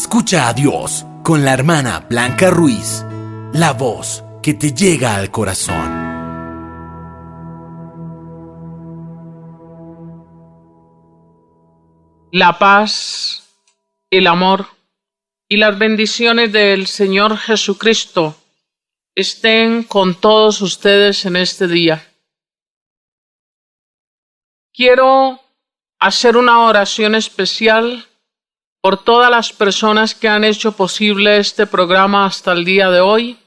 Escucha a Dios con la hermana Blanca Ruiz, la voz que te llega al corazón. La paz, el amor y las bendiciones del Señor Jesucristo estén con todos ustedes en este día. Quiero hacer una oración especial por todas las personas que han hecho posible este programa hasta el día de hoy,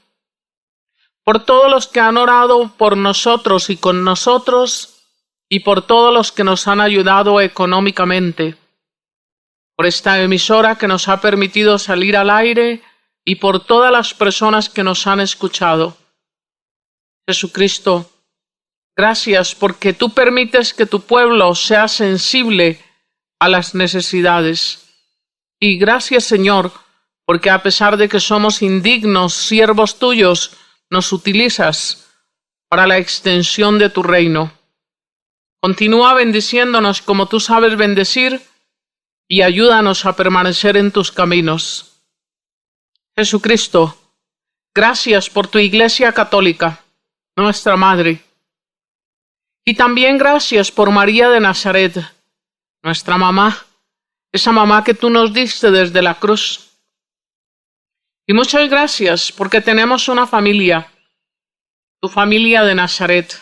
por todos los que han orado por nosotros y con nosotros, y por todos los que nos han ayudado económicamente, por esta emisora que nos ha permitido salir al aire y por todas las personas que nos han escuchado. Jesucristo, gracias porque tú permites que tu pueblo sea sensible a las necesidades. Y gracias, Señor, porque a pesar de que somos indignos siervos tuyos, nos utilizas para la extensión de tu reino. Continúa bendiciéndonos como tú sabes bendecir y ayúdanos a permanecer en tus caminos. Jesucristo, gracias por tu Iglesia Católica, nuestra Madre. Y también gracias por María de Nazaret, nuestra mamá, esa mamá que tú nos diste desde la cruz. Y muchas gracias porque tenemos una familia, tu familia de Nazaret.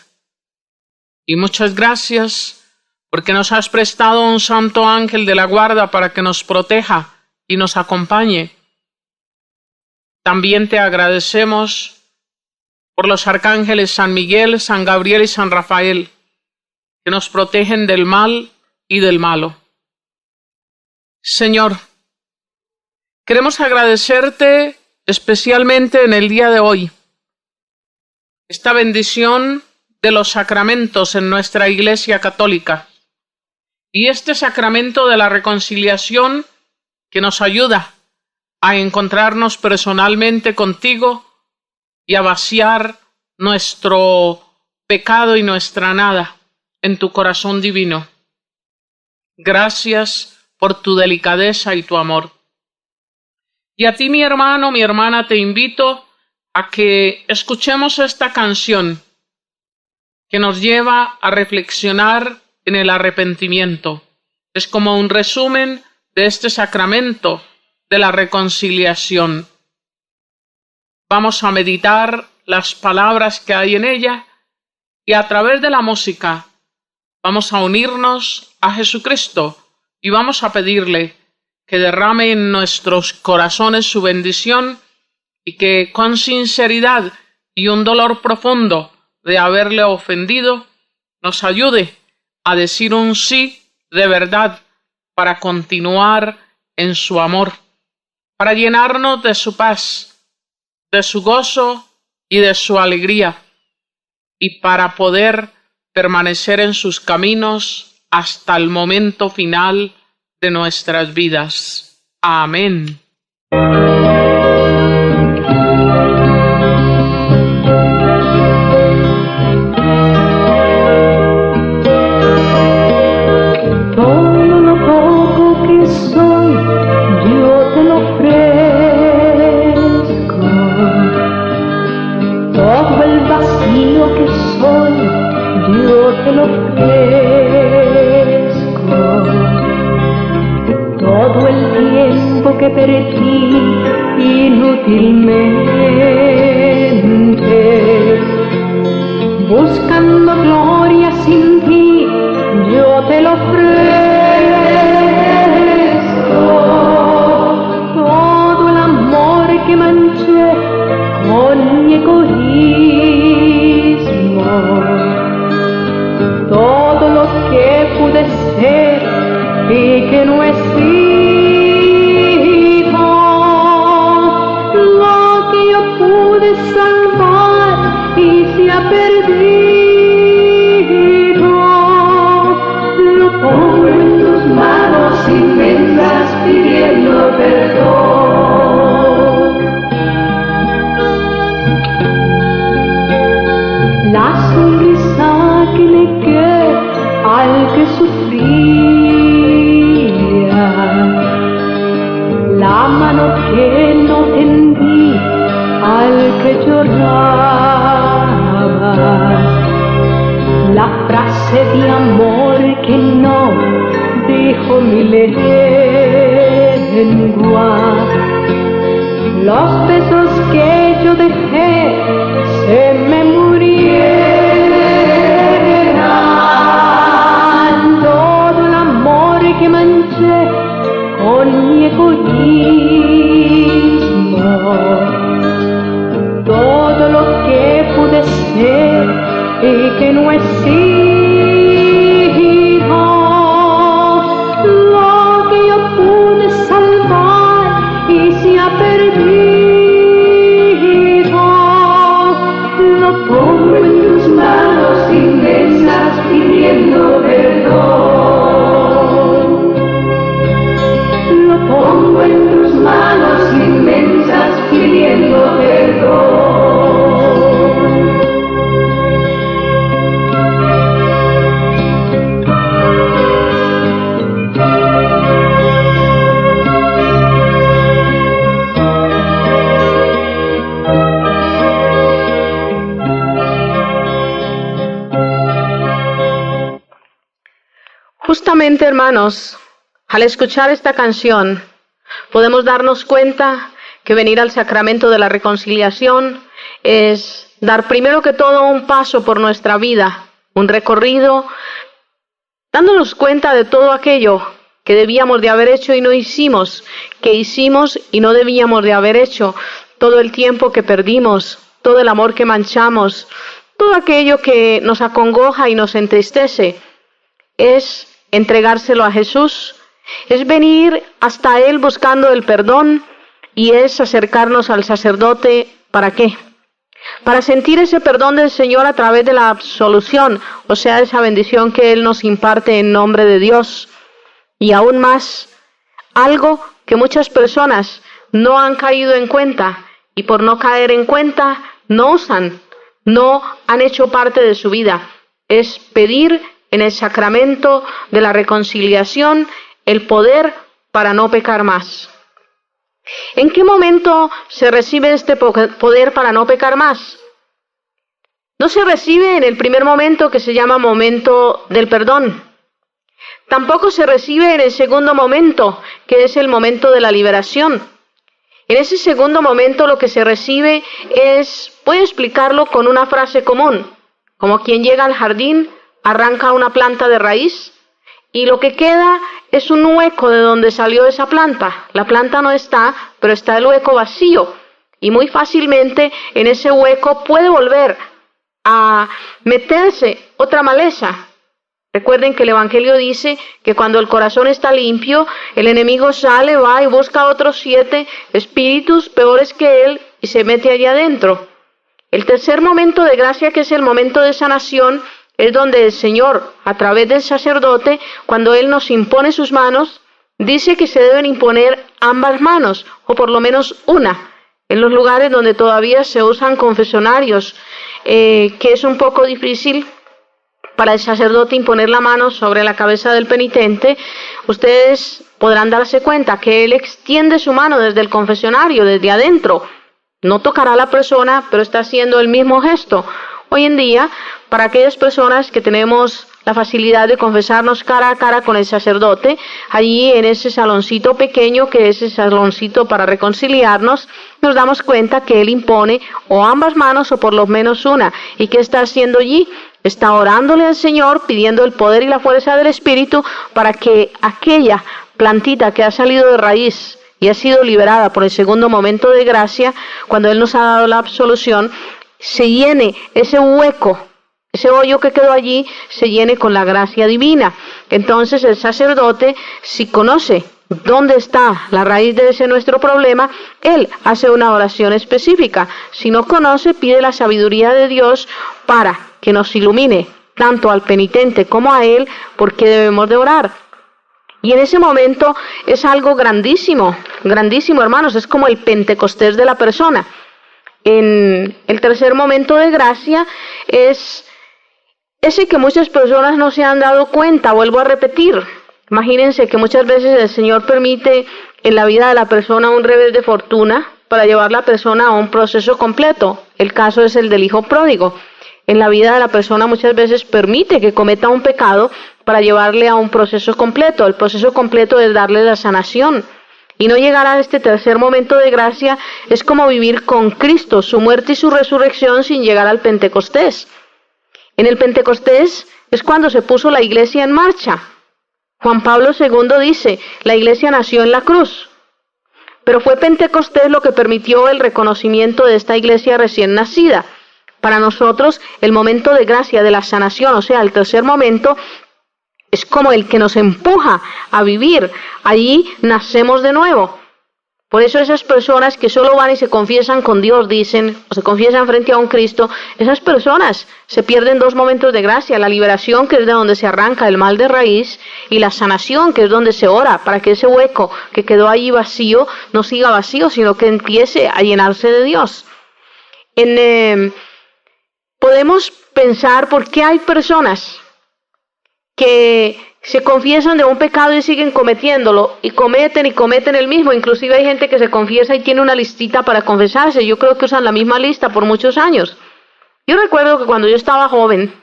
Y muchas gracias porque nos has prestado un santo ángel de la guarda para que nos proteja y nos acompañe. También te agradecemos por los arcángeles San Miguel, San Gabriel y San Rafael, que nos protegen del mal y del malo. Señor, queremos agradecerte especialmente en el día de hoy esta bendición de los sacramentos en nuestra Iglesia Católica y este sacramento de la reconciliación que nos ayuda a encontrarnos personalmente contigo y a vaciar nuestro pecado y nuestra nada en tu corazón divino. Gracias por tu delicadeza y tu amor. Y a ti, mi hermano, mi hermana, te invito a que escuchemos esta canción que nos lleva a reflexionar en el arrepentimiento. Es como un resumen de este sacramento de la reconciliación. Vamos a meditar las palabras que hay en ella y a través de la música vamos a unirnos a Jesucristo y vamos a pedirle que derrame en nuestros corazones su bendición y que con sinceridad y un dolor profundo de haberle ofendido, nos ayude a decir un sí de verdad para continuar en su amor, para llenarnos de su paz, de su gozo y de su alegría, y para poder permanecer en sus caminos hasta el momento final de nuestras vidas. Amén. Todo lo poco que soy, yo te lo ofrezco. Todo el vacío que soy, yo te lo ofrezco. Todo el tiempo que perdí inútilmente, buscando gloria sin ti, yo te lo ofrezco. Todo el amor que manché con mi egoísmo, todo lo que pude ser y que no he sido, lo que yo pude salvar y se ha perdido, lo pongo en tus manos inmensas pidiendo perdón. La sonrisa que negué al que sufría, la mano que no tendí al que lloraba, la frase de amor que no dijo mi lengua, los besos que yo dejé se me murieran, todo el amor que manché con mi egoísmo, todo lo que pude ser y que no he sido, lo que yo pude salvar y se ha perdido, lo pongo en tus manos inmensas pidiendo perdón. Lo pongo en tus manos inmensas pidiendo perdón. Justamente, hermanos, al escuchar esta canción, podemos darnos cuenta que venir al sacramento de la reconciliación es dar primero que todo un paso por nuestra vida, un recorrido, dándonos cuenta de todo aquello que debíamos de haber hecho y no hicimos, que hicimos y no debíamos de haber hecho, todo el tiempo que perdimos, todo el amor que manchamos, todo aquello que nos acongoja y nos entristece. Es entregárselo a Jesús, es venir hasta Él buscando el perdón y es acercarnos al sacerdote. ¿Para qué? Para sentir ese perdón del Señor a través de la absolución, o sea, esa bendición que Él nos imparte en nombre de Dios. Y aún más, algo que muchas personas no han caído en cuenta y por no caer en cuenta no usan, no han hecho parte de su vida, es pedir en el sacramento de la reconciliación el poder para no pecar más. ¿En qué momento se recibe este poder para no pecar más? No se recibe en el primer momento, que se llama momento del perdón. Tampoco se recibe en el segundo momento, que es el momento de la liberación. En ese segundo momento lo que se recibe es, voy a explicarlo con una frase común, como quien llega al jardín, arranca una planta de raíz y lo que queda es un hueco de donde salió esa planta. La planta no está, pero está el hueco vacío y muy fácilmente en ese hueco puede volver a meterse otra maleza. Recuerden que el Evangelio dice que cuando el corazón está limpio, el enemigo sale, va y busca otros 7 espíritus peores que él y se mete allá adentro. El tercer momento de gracia, que es el momento de sanación, es donde el Señor, a través del sacerdote, cuando Él nos impone sus manos, dice que se deben imponer ambas manos, o por lo menos una, en los lugares donde todavía se usan confesionarios, que es un poco difícil para el sacerdote imponer la mano sobre la cabeza del penitente. Ustedes podrán darse cuenta que Él extiende su mano desde el confesionario, desde adentro. No tocará a la persona, pero está haciendo el mismo gesto. Hoy en día, para aquellas personas que tenemos la facilidad de confesarnos cara a cara con el sacerdote, allí en ese saloncito pequeño, que es ese saloncito para reconciliarnos, nos damos cuenta que Él impone o ambas manos o por lo menos una. ¿Y qué está haciendo allí? Está orándole al Señor, pidiendo el poder y la fuerza del Espíritu para que aquella plantita que ha salido de raíz y ha sido liberada por el segundo momento de gracia, cuando Él nos ha dado la absolución, se llene ese hueco, ese hoyo que quedó allí, se llene con la gracia divina. Entonces el sacerdote, si conoce dónde está la raíz de ese nuestro problema, él hace una oración específica. Si no conoce, pide la sabiduría de Dios para que nos ilumine, tanto al penitente como a él, porque debemos de orar. Y en ese momento es algo grandísimo, grandísimo, hermanos, es como el Pentecostés de la persona. En el tercer momento de gracia es ese que muchas personas no se han dado cuenta. Vuelvo a repetir, imagínense que muchas veces el Señor permite en la vida de la persona un revés de fortuna para llevar a la persona a un proceso completo. El caso es el del hijo pródigo. En la vida de la persona muchas veces permite que cometa un pecado para llevarle a un proceso completo. El proceso completo es darle la sanación. Y no llegar a este tercer momento de gracia es como vivir con Cristo, su muerte y su resurrección sin llegar al Pentecostés. En el Pentecostés es cuando se puso la iglesia en marcha. Juan Pablo II dice, la iglesia nació en la cruz. Pero fue Pentecostés lo que permitió el reconocimiento de esta iglesia recién nacida. Para nosotros, el momento de gracia, de la sanación, o sea, el tercer momento, es como el que nos empuja a vivir. Allí nacemos de nuevo. Por eso esas personas que solo van y se confiesan con Dios, dicen, o se confiesan frente a un Cristo, esas personas se pierden dos momentos de gracia: la liberación, que es de donde se arranca el mal de raíz, y la sanación, que es donde se ora para que ese hueco que quedó allí vacío no siga vacío, sino que empiece a llenarse de Dios. Podemos pensar por qué hay personas que se confiesan de un pecado y siguen cometiéndolo, y cometen el mismo. Inclusive hay gente que se confiesa y tiene una listita para confesarse. Yo creo que usan la misma lista por muchos años. Yo recuerdo que cuando yo estaba joven,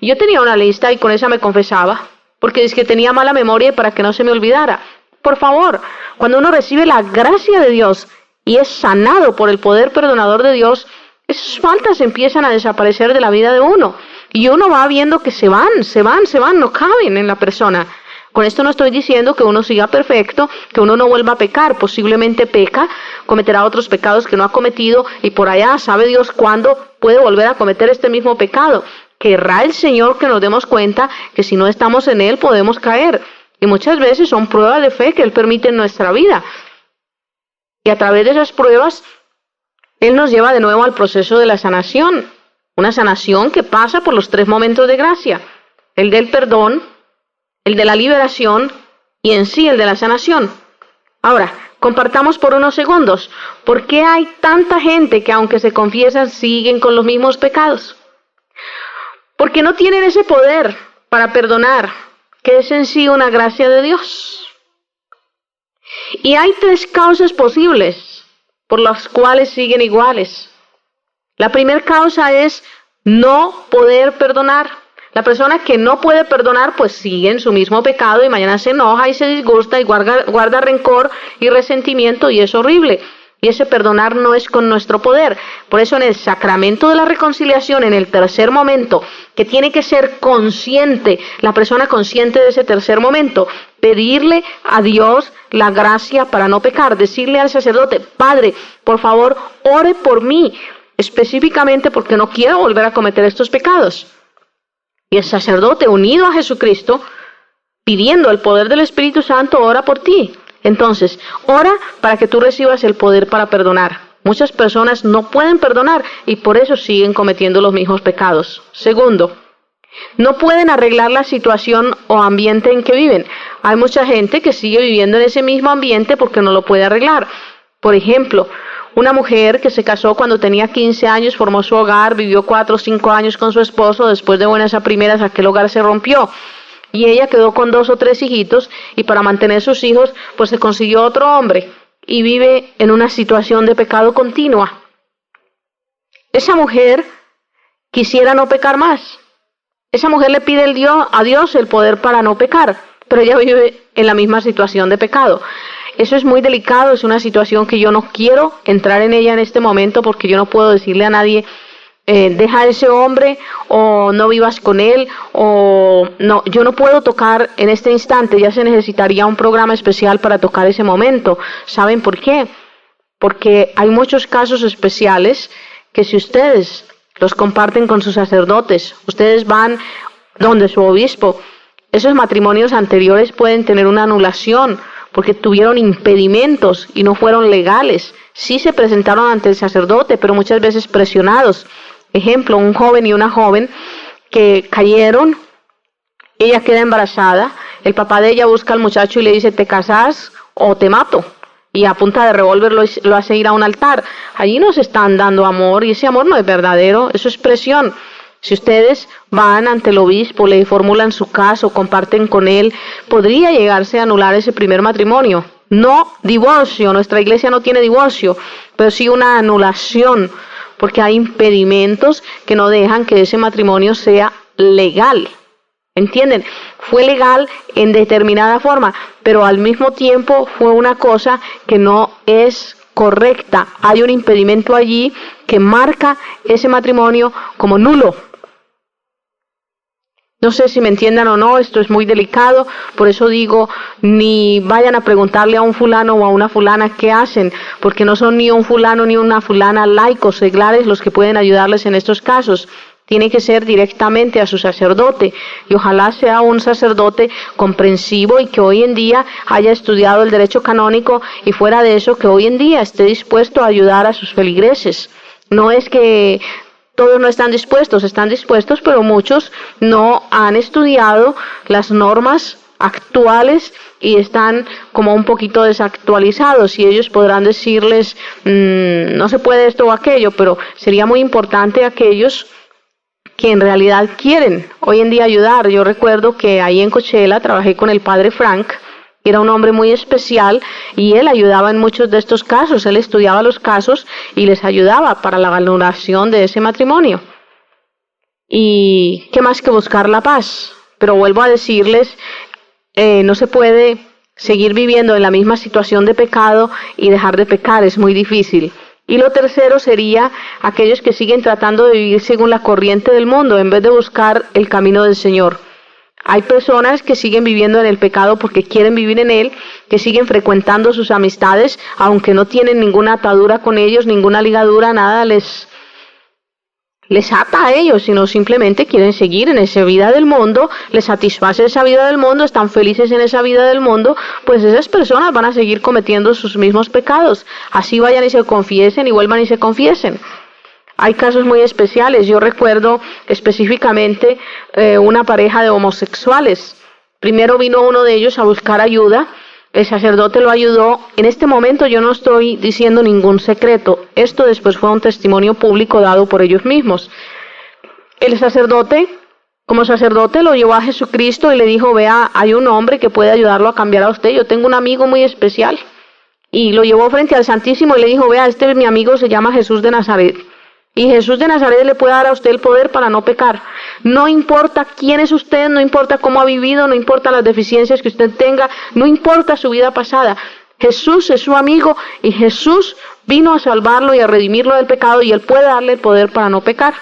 yo tenía una lista y con esa me confesaba, porque es que tenía mala memoria y para que no se me olvidara. Por favor, cuando uno recibe la gracia de Dios y es sanado por el poder perdonador de Dios, esas faltas empiezan a desaparecer de la vida de uno. Y uno va viendo que se van, no caben en la persona. Con esto no estoy diciendo que uno siga perfecto, que uno no vuelva a pecar. Posiblemente peca, cometerá otros pecados que no ha cometido, y por allá sabe Dios cuándo puede volver a cometer este mismo pecado. Querrá el Señor que nos demos cuenta que si no estamos en Él podemos caer. Y muchas veces son pruebas de fe que Él permite en nuestra vida. Y a través de esas pruebas, Él nos lleva de nuevo al proceso de la sanación. Una sanación que pasa por los tres momentos de gracia: el del perdón, el de la liberación y en sí el de la sanación. Ahora, compartamos por unos segundos, ¿por qué hay tanta gente que aunque se confiesan siguen con los mismos pecados? Porque no tienen ese poder para perdonar, que es en sí una gracia de Dios. Y hay tres causas posibles por las cuales siguen iguales. La primera causa es no poder perdonar. La persona que no puede perdonar pues sigue en su mismo pecado y mañana se enoja y se disgusta y guarda rencor y resentimiento, y es horrible. Y ese perdonar no es con nuestro poder. Por eso en el sacramento de la reconciliación, en el tercer momento, que tiene que ser consciente, la persona consciente de ese tercer momento, pedirle a Dios la gracia para no pecar, decirle al sacerdote: Padre, por favor, ore por mí, específicamente porque no quiero volver a cometer estos pecados. Y el sacerdote, unido a Jesucristo, pidiendo el poder del Espíritu Santo, ora por ti. Entonces, ora para que tú recibas el poder para perdonar. Muchas personas no pueden perdonar y por eso siguen cometiendo los mismos pecados. Segundo, no pueden arreglar la situación o ambiente en que viven. Hay mucha gente que sigue viviendo en ese mismo ambiente porque no lo puede arreglar. Por ejemplo, una mujer que se casó cuando tenía 15 años, formó su hogar, vivió 4 o 5 años con su esposo. Después de buenas a primeras, aquel hogar se rompió. Y ella quedó con 2 o 3 hijitos, y para mantener sus hijos, pues se consiguió otro hombre. Y vive en una situación de pecado continua. Esa mujer quisiera no pecar más. Esa mujer le pide a Dios el poder para no pecar, pero ella vive en la misma situación de pecado. Eso es muy delicado, es una situación que yo no quiero entrar en ella en este momento, porque yo no puedo decirle a nadie: deja a ese hombre, o no vivas con él, o no. Yo no puedo tocar en este instante. Ya se necesitaría un programa especial para tocar ese momento. ¿Saben por qué? Porque hay muchos casos especiales que si ustedes los comparten con sus sacerdotes, ustedes van donde su obispo, esos matrimonios anteriores pueden tener una anulación porque tuvieron impedimentos y no fueron legales. Sí se presentaron ante el sacerdote, pero muchas veces presionados. Ejemplo, un joven y una joven que cayeron, ella queda embarazada, el papá de ella busca al muchacho y le dice: te casas o te mato. Y a punta de revólver lo hace ir a un altar. Allí nos están dando amor, y ese amor no es verdadero, eso es presión. Si ustedes van ante el obispo, le formulan su caso, comparten con él, podría llegarse a anular ese primer matrimonio. No divorcio, nuestra iglesia no tiene divorcio, pero sí una anulación, porque hay impedimentos que no dejan que ese matrimonio sea legal. ¿Entienden? Fue legal en determinada forma, pero al mismo tiempo fue una cosa que no es correcta. Hay un impedimento allí que marca ese matrimonio como nulo. No sé si me entiendan o no, esto es muy delicado, por eso digo, ni vayan a preguntarle a un fulano o a una fulana qué hacen, porque no son ni un fulano ni una fulana laicos, seglares, los que pueden ayudarles en estos casos. Tiene que ser directamente a su sacerdote, y ojalá sea un sacerdote comprensivo y que hoy en día haya estudiado el derecho canónico, y fuera de eso que hoy en día esté dispuesto a ayudar a sus feligreses. No es que todos no están dispuestos, pero muchos no han estudiado las normas actuales y están como un poquito desactualizados, y ellos podrán decirles no se puede esto o aquello, pero sería muy importante aquellos que en realidad quieren hoy en día ayudar. Yo recuerdo que ahí en Coachella trabajé con el padre Frank. Era un hombre muy especial y él ayudaba en muchos de estos casos. Él estudiaba los casos y les ayudaba para la valoración de ese matrimonio. Y qué más que buscar la paz. Pero vuelvo a decirles, no se puede seguir viviendo en la misma situación de pecado y dejar de pecar. Es muy difícil. Y lo tercero sería aquellos que siguen tratando de vivir según la corriente del mundo en vez de buscar el camino del Señor. Hay personas que siguen viviendo en el pecado porque quieren vivir en él, que siguen frecuentando sus amistades, aunque no tienen ninguna atadura con ellos, ninguna ligadura, nada les ata a ellos, sino simplemente quieren seguir en esa vida del mundo, les satisface esa vida del mundo, están felices en esa vida del mundo, pues esas personas van a seguir cometiendo sus mismos pecados. Así vayan y se confiesen y vuelvan y se confiesen. Hay casos muy especiales. Yo recuerdo específicamente una pareja de homosexuales. Primero vino uno de ellos a buscar ayuda. El sacerdote lo ayudó. En este momento yo no estoy diciendo ningún secreto. Esto después fue un testimonio público dado por ellos mismos. El sacerdote, como sacerdote, lo llevó a Jesucristo y le dijo, vea, hay un hombre que puede ayudarlo a cambiar a usted. Yo tengo un amigo muy especial. Y lo llevó frente al Santísimo y le dijo, vea, este mi amigo se llama Jesús de Nazaret. Y Jesús de Nazaret le puede dar a usted el poder para no pecar. No importa quién es usted, no importa cómo ha vivido, no importa las deficiencias que usted tenga, no importa su vida pasada. Jesús es su amigo y Jesús vino a salvarlo y a redimirlo del pecado, y él puede darle el poder para no pecar.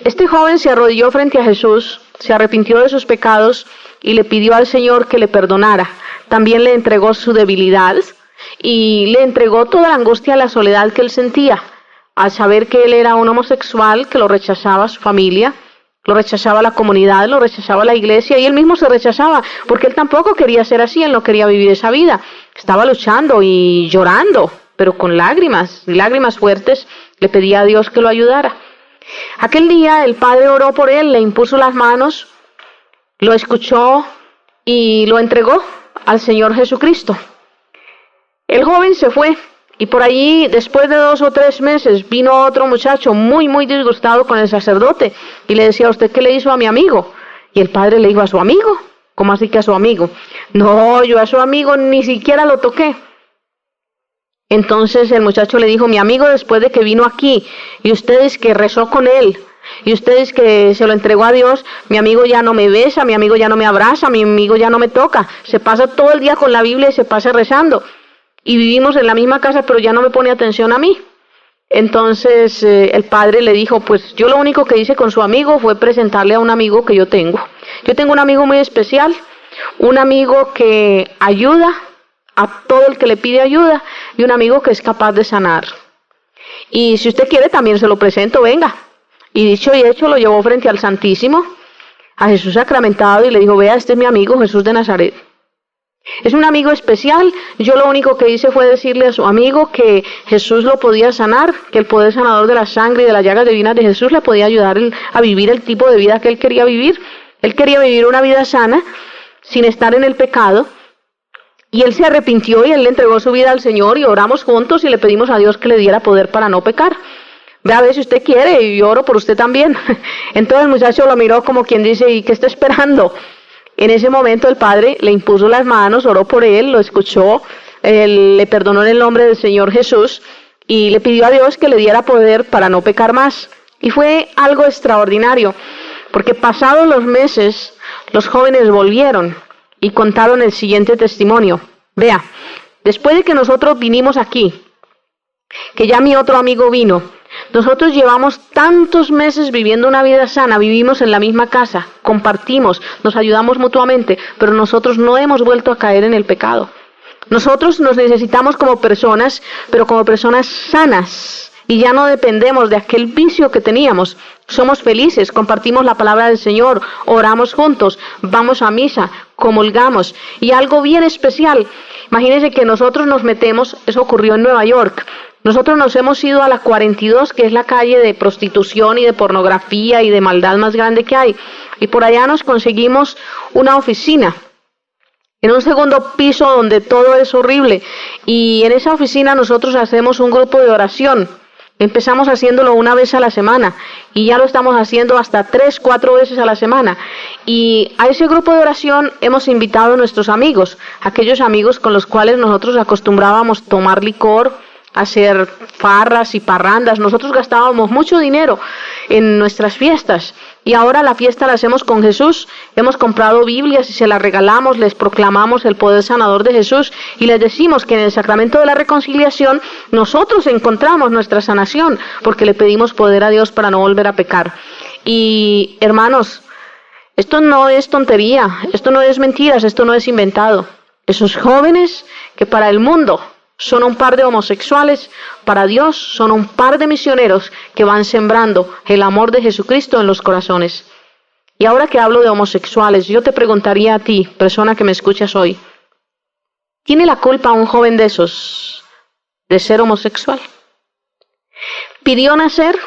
Este joven se arrodilló frente a Jesús, se arrepintió de sus pecados y le pidió al Señor que le perdonara. También le entregó su debilidad y le entregó toda la angustia y la soledad que él sentía, al saber que él era un homosexual, que lo rechazaba su familia, lo rechazaba la comunidad, lo rechazaba la iglesia, y él mismo se rechazaba, porque él tampoco quería ser así, él no quería vivir esa vida. Estaba luchando y llorando, pero con lágrimas fuertes, le pedía a Dios que lo ayudara. Aquel día el padre oró por él, le impuso las manos, lo escuchó y lo entregó al Señor Jesucristo. El joven se fue. Y por allí, después de 2 o 3 meses, vino otro muchacho muy disgustado con el sacerdote y le decía, ¿usted qué le hizo a mi amigo? Y el padre le dijo, ¿a su amigo? ¿Cómo así que a su amigo? No, yo a su amigo ni siquiera lo toqué. Entonces el muchacho le dijo, mi amigo después de que vino aquí, y ustedes que rezó con él, y ustedes que se lo entregó a Dios, mi amigo ya no me besa, mi amigo ya no me abraza, mi amigo ya no me toca, se pasa todo el día con la Biblia y se pasa rezando. Y vivimos en la misma casa, pero ya no me pone atención a mí. Entonces el padre le dijo, pues yo lo único que hice con su amigo fue presentarle a un amigo que yo tengo. Yo tengo un amigo muy especial, un amigo que ayuda a todo el que le pide ayuda, y un amigo que es capaz de sanar. Y si usted quiere también se lo presento, venga. Y dicho y hecho, lo llevó frente al Santísimo, a Jesús sacramentado, y le dijo, vea, este es mi amigo Jesús de Nazaret. Es un amigo especial. Yo lo único que hice fue decirle a su amigo que Jesús lo podía sanar, que el poder sanador de la sangre y de las llagas divinas de Jesús le podía ayudar a vivir el tipo de vida que él quería vivir. Él quería vivir una vida sana, sin estar en el pecado, y él se arrepintió y él le entregó su vida al Señor, y oramos juntos y le pedimos a Dios que le diera poder para no pecar. Ve a ver si usted quiere, y yo oro por usted también. Entonces el muchacho lo miró como quien dice, ¿y qué está esperando? En ese momento el padre le impuso las manos, oró por él, lo escuchó, le perdonó en el nombre del Señor Jesús y le pidió a Dios que le diera poder para no pecar más. Y fue algo extraordinario, porque pasados los meses, los jóvenes volvieron y contaron el siguiente testimonio. Vea, después de que nosotros vinimos aquí, que ya mi otro amigo vino, nosotros llevamos tantos meses viviendo una vida sana, vivimos en la misma casa, compartimos, nos ayudamos mutuamente, pero nosotros no hemos vuelto a caer en el pecado. Nosotros nos necesitamos como personas, pero como personas sanas, y ya no dependemos de aquel vicio que teníamos. Somos felices, compartimos la palabra del Señor, oramos juntos, vamos a misa, comulgamos. Y algo bien especial, imagínense que nosotros nos metemos, eso ocurrió en Nueva York, nosotros nos hemos ido a la 42, que es la calle de prostitución y de pornografía y de maldad más grande que hay. Y por allá nos conseguimos una oficina, en un segundo piso donde todo es horrible. Y en esa oficina nosotros hacemos un grupo de oración. Empezamos haciéndolo una vez a la semana y ya lo estamos haciendo hasta 3, 4 veces a la semana. Y a ese grupo de oración hemos invitado a nuestros amigos, aquellos amigos con los cuales nosotros acostumbrábamos tomar licor, hacer farras y parrandas. Nosotros gastábamos mucho dinero en nuestras fiestas y ahora la fiesta la hacemos con Jesús. Hemos comprado Biblias y se las regalamos, les proclamamos el poder sanador de Jesús y les decimos que en el sacramento de la reconciliación nosotros encontramos nuestra sanación porque le pedimos poder a Dios para no volver a pecar. Y hermanos, esto no es tontería, esto no es mentiras, esto no es inventado. Esos jóvenes que para el mundo son un par de homosexuales, para Dios son un par de misioneros que van sembrando el amor de Jesucristo en los corazones. Y ahora que hablo de homosexuales, yo te preguntaría a ti, persona que me escuchas hoy, ¿tiene la culpa un joven de esos de ser homosexual? ¿Pidió nacer?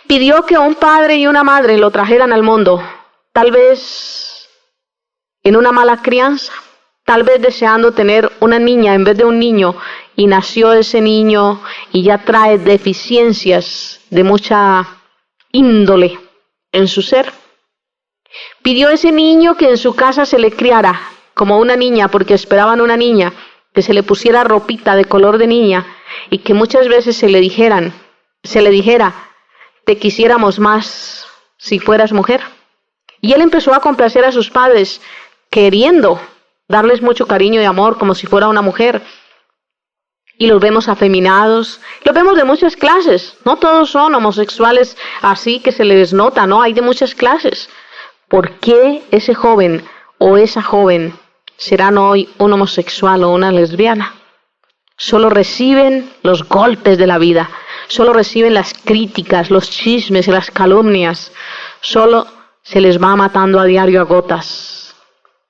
¿Pidió que un padre y una madre lo trajeran al mundo? Tal vez en una mala crianza. Tal vez deseando tener una niña en vez de un niño, y nació ese niño y ya trae deficiencias de mucha índole en su ser. Pidió ese niño que en su casa se le criara como una niña, porque esperaban una niña, que se le pusiera ropita de color de niña y que muchas veces se le dijera, te quisiéramos más si fueras mujer. Y él empezó a complacer a sus padres, queriendo darles mucho cariño y amor como si fuera una mujer. Y los vemos afeminados, los vemos de muchas clases. No todos son homosexuales así que se les nota, no, hay de muchas clases. ¿Por qué ese joven o esa joven serán hoy un homosexual o una lesbiana? Solo reciben los golpes de la vida, solo reciben las críticas, los chismes y las calumnias, solo se les va matando a diario a gotas.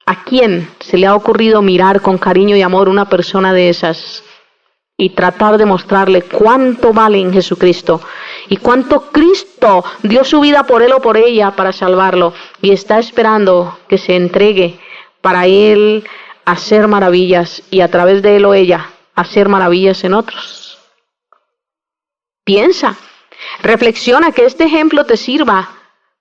¿A quién se le ha ocurrido mirar con cariño y amor a una persona de esas y tratar de mostrarle cuánto vale en Jesucristo y cuánto Cristo dio su vida por él o por ella para salvarlo y está esperando que se entregue para él hacer maravillas y a través de él o ella hacer maravillas en otros? Piensa, reflexiona, que este ejemplo te sirva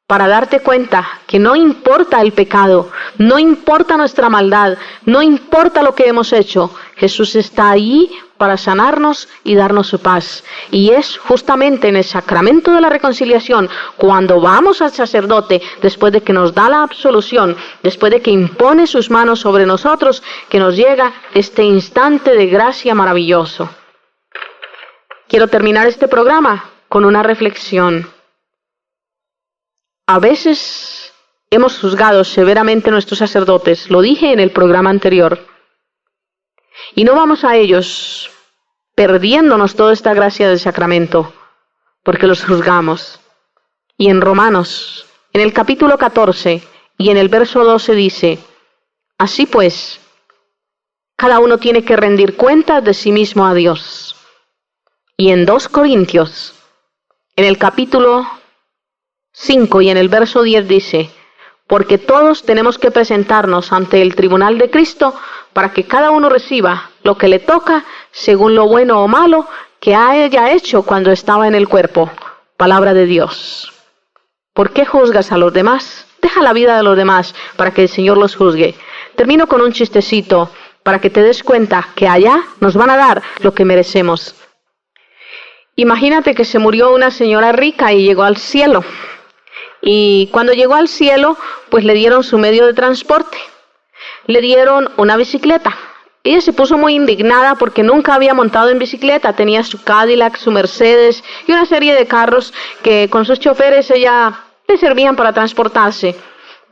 para darte cuenta que no importa el pecado, no importa nuestra maldad, no importa lo que hemos hecho, Jesús está ahí para sanarnos y darnos su paz. Y es justamente en el sacramento de la reconciliación, cuando vamos al sacerdote, después de que nos da la absolución, después de que impone sus manos sobre nosotros, que nos llega este instante de gracia maravilloso. Quiero terminar este programa con una reflexión. A veces hemos juzgado severamente a nuestros sacerdotes, lo dije en el programa anterior, y no vamos a ellos perdiéndonos toda esta gracia del sacramento, porque los juzgamos. Y en Romanos, en el capítulo 14 y en el verso 12 dice, así pues, cada uno tiene que rendir cuentas de sí mismo a Dios. Y en 2 Corintios, en el capítulo 5 y en el verso 10 dice, porque todos tenemos que presentarnos ante el tribunal de Cristo para que cada uno reciba lo que le toca según lo bueno o malo que haya hecho cuando estaba en el cuerpo. Palabra de Dios. ¿Por qué juzgas a los demás? Deja la vida de los demás para que el Señor los juzgue. Termino con un chistecito para que te des cuenta que allá nos van a dar lo que merecemos. Imagínate que se murió una señora rica y llegó al cielo. Y cuando llegó al cielo, pues le dieron su medio de transporte. Le dieron una bicicleta. Ella se puso muy indignada porque nunca había montado en bicicleta. Tenía su Cadillac, su Mercedes y una serie de carros que con sus choferes ella le servían para transportarse.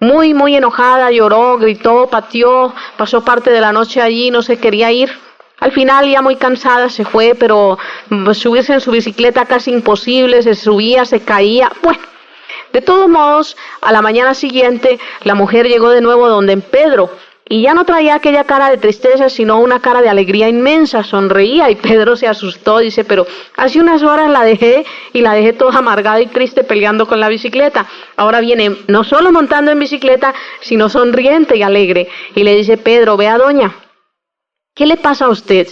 Muy, muy enojada, lloró, gritó, pateó, pasó parte de la noche allí, no se quería ir. Al final, ya muy cansada, se fue, pero subirse en su bicicleta casi imposible, se subía, se caía. Bueno, de todos modos, a la mañana siguiente, la mujer llegó de nuevo donde Pedro, y ya no traía aquella cara de tristeza, sino una cara de alegría inmensa, sonreía, y Pedro se asustó, dice, pero hace unas horas la dejé, y la dejé toda amargada y triste peleando con la bicicleta. Ahora viene no solo montando en bicicleta, sino sonriente y alegre. Y le dice, Pedro, vea doña, ¿qué le pasa a usted?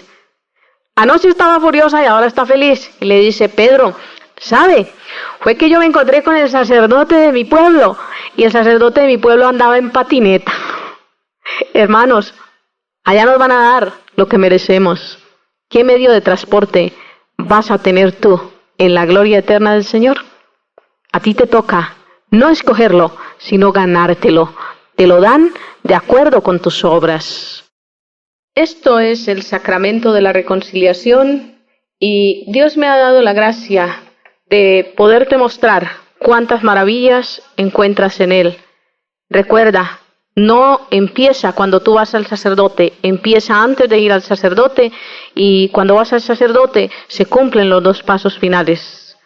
Anoche estaba furiosa y ahora está feliz. Y le dice, Pedro, ¿sabe? Fue que yo me encontré con el sacerdote de mi pueblo, y el sacerdote de mi pueblo andaba en patineta. Hermanos, allá nos van a dar lo que merecemos. ¿Qué medio de transporte vas a tener tú en la gloria eterna del Señor? A ti te toca no escogerlo, sino ganártelo. Te lo dan de acuerdo con tus obras. Esto es el sacramento de la reconciliación y Dios me ha dado la gracia de poderte mostrar cuántas maravillas encuentras en él. Recuerda, no empieza cuando tú vas al sacerdote, empieza antes de ir al sacerdote y cuando vas al sacerdote se cumplen los dos pasos finales.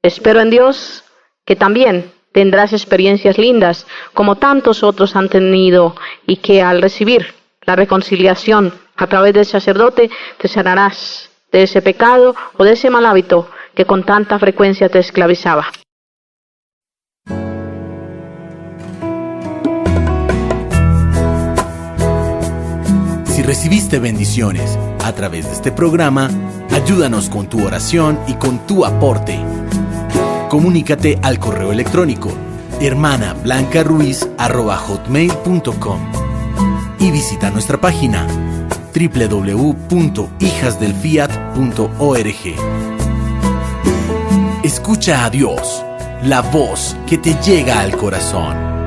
Espero en Dios que también tendrás experiencias lindas como tantos otros han tenido y que al recibir la reconciliación a través del sacerdote te sanarás de ese pecado o de ese mal hábito que con tanta frecuencia te esclavizaba. Si recibiste bendiciones a través de este programa, ayúdanos con tu oración y con tu aporte. Comunícate al correo electrónico hermanablancaruiz@hotmail.com y visita nuestra página www.hijasdelfiat.org. Escucha a Dios, la voz que te llega al corazón.